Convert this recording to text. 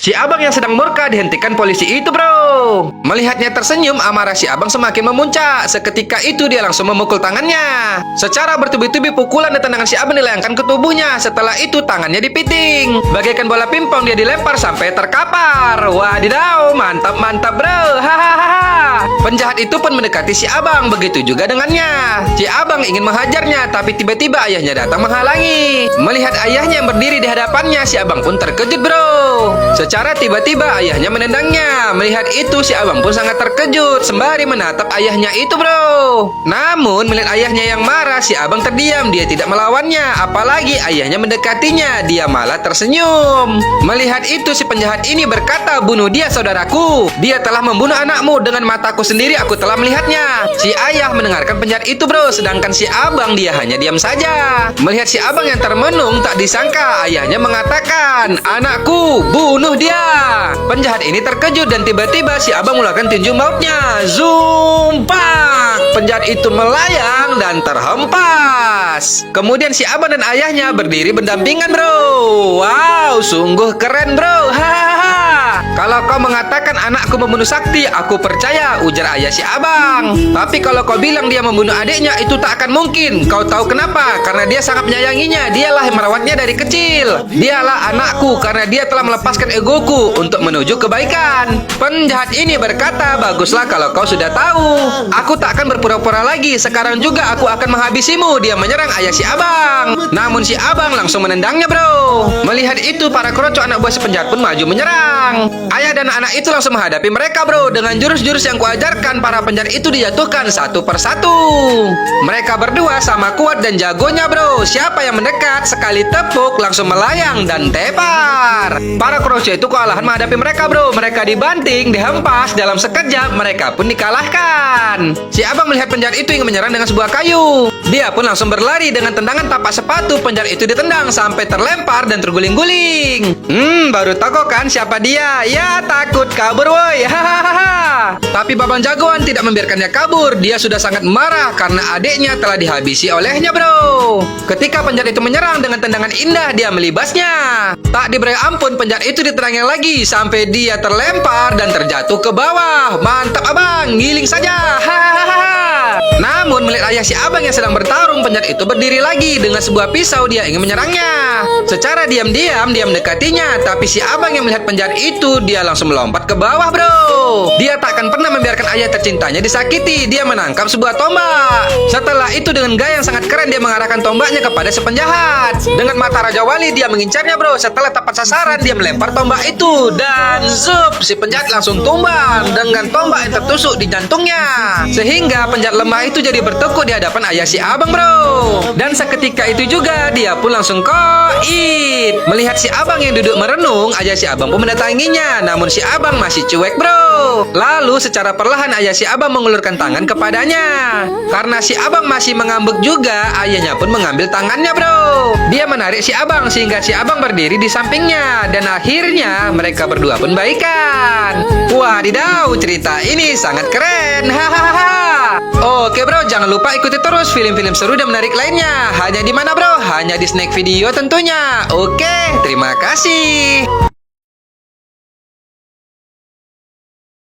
Si abang yang sedang murka dihentikan polisi itu, bro. Melihatnya tersenyum, amarah si abang semakin memuncak. Seketika itu dia langsung memukul tangannya. Secara bertubi-tubi pukulan dan tendangan si abang dilayangkan ke tubuhnya. Setelah itu tangannya dipiting. Bagaikan bola pingpong dia dilempar sampai terkapar. Wadidaw, mantap-mantap, bro. Hahaha. Penjahat itu pun mendekati si abang. Begitu juga dengannya. Si abang ingin menghajarnya, tapi tiba-tiba ayahnya datang menghalangi. Melihat ayahnya yang berdiri di hadapannya, si abang pun terkejut, bro. Secara tiba-tiba ayahnya menendangnya. Melihat itu si abang pun sangat terkejut sembari menatap ayahnya itu, bro. Namun melihat ayahnya yang marah, si abang terdiam. Dia tidak melawannya. Apalagi ayahnya mendekatinya, dia malah tersenyum. Melihat itu si penjahat ini berkata, "Bunuh dia, saudaraku. Dia telah membunuh anakmu. Dengan mataku sendiri aku telah melihatnya." Si ayah mendengarkan penjahat itu, bro. Sedangkan si abang dia hanya diam saja. Melihat si abang yang termenung, tak disangka ayahnya mengatakan, "Anakku, bunuh dia." Penjahat ini terkejut dan tiba-tiba si abang mengeluarkan tinju mautnya. Zoom, pak! Penjahat itu melayang dan terhempas. Kemudian si abang dan ayahnya berdiri berdampingan, bro. Wow, sungguh keren, bro. Hahaha. Kalau kau mengatakan anakku membunuh Sakti, aku percaya, ujar ayah si abang. Tapi kalau kau bilang dia membunuh adiknya, itu tak akan mungkin. Kau tahu kenapa? Karena dia sangat menyayanginya. Dialah yang merawatnya dari kecil. Dialah anakku karena dia telah melepaskan egoku untuk menuju kebaikan. Penjahat ini berkata, "Baguslah kalau kau sudah tahu. Aku tak akan berpura-pura lagi. Sekarang juga aku akan menghabisimu." Dia menyerang ayah si abang. Namun si abang langsung menendangnya, bro. Melihat itu, para kroco anak buah si penjahat pun maju menyerang. Ayah dan anak itu langsung menghadapi mereka, bro. Dengan jurus-jurus yang kuajarkan, para penjahat itu dijatuhkan satu persatu. Mereka berdua sama kuat dan jagonya, bro. Siapa yang mendekat, sekali tepuk langsung melayang dan tepar. Para kroco itu kewalahan menghadapi mereka, bro. Mereka dibanting, dihempas, dalam sekejap mereka pun dikalahkan. Si abang melihat penjahat itu ingin menyerang dengan sebuah kayu. Dia pun langsung berlari dengan tendangan tapak sepatu. Penjahat itu ditendang sampai terlempar dan terguling-guling. Baru tahu kan siapa dia? Ya, takut kabur, woi. Hahaha. Tapi babang jagoan tidak membiarkannya kabur. Dia sudah sangat marah karena adiknya telah dihabisi olehnya, bro. Ketika penjahat itu menyerang dengan tendangan indah, dia melibasnya. Tak diberi ampun, penjahat itu diterangnya lagi sampai dia terlempar dan terjatuh ke bawah. Mantap, abang. Giling saja. Hahaha. Namun melihat ayah si abang yang sedang bertarung, penjahat itu berdiri lagi dengan sebuah pisau. Dia ingin menyerangnya. Secara diam-diam dia mendekatinya, tapi si abang yang melihat penjahat itu, dia langsung melompat ke bawah, bro. Dia tak akan pernah membiarkan ayah tercintanya disakiti. Dia menangkap sebuah tombak. Setelah itu dengan gaya yang sangat keren, dia mengarahkan tombaknya kepada si penjahat. Dengan mata Raja Wali dia mengincarnya, bro. Setelah tepat sasaran, dia melempar tombak itu dan zup, si penjahat langsung tumbang dengan tombak yang tertusuk di jantungnya. Sehingga penjahat lemah itu jadi bertekuk di hadapan ayah si abang, bro. Dan seketika itu juga dia pun langsung koit. Melihat si abang yang duduk merenung, ayah si abang pun mendatanginya. Namun si abang masih cuek, bro. Lalu secara perlahan ayah si abang mengulurkan tangan kepadanya. Karena si abang masih mengambek juga, ayahnya pun mengambil tangannya, bro. Dia menarik si abang sehingga si abang berdiri di sampingnya. Dan akhirnya mereka berdua pun baikan. Wadidaw, cerita ini sangat keren. Hahaha. Oke, bro, jangan lupa ikuti terus film-film seru dan menarik lainnya. Hanya di mana, bro? Hanya di Snack Video tentunya. Oke, terima kasih.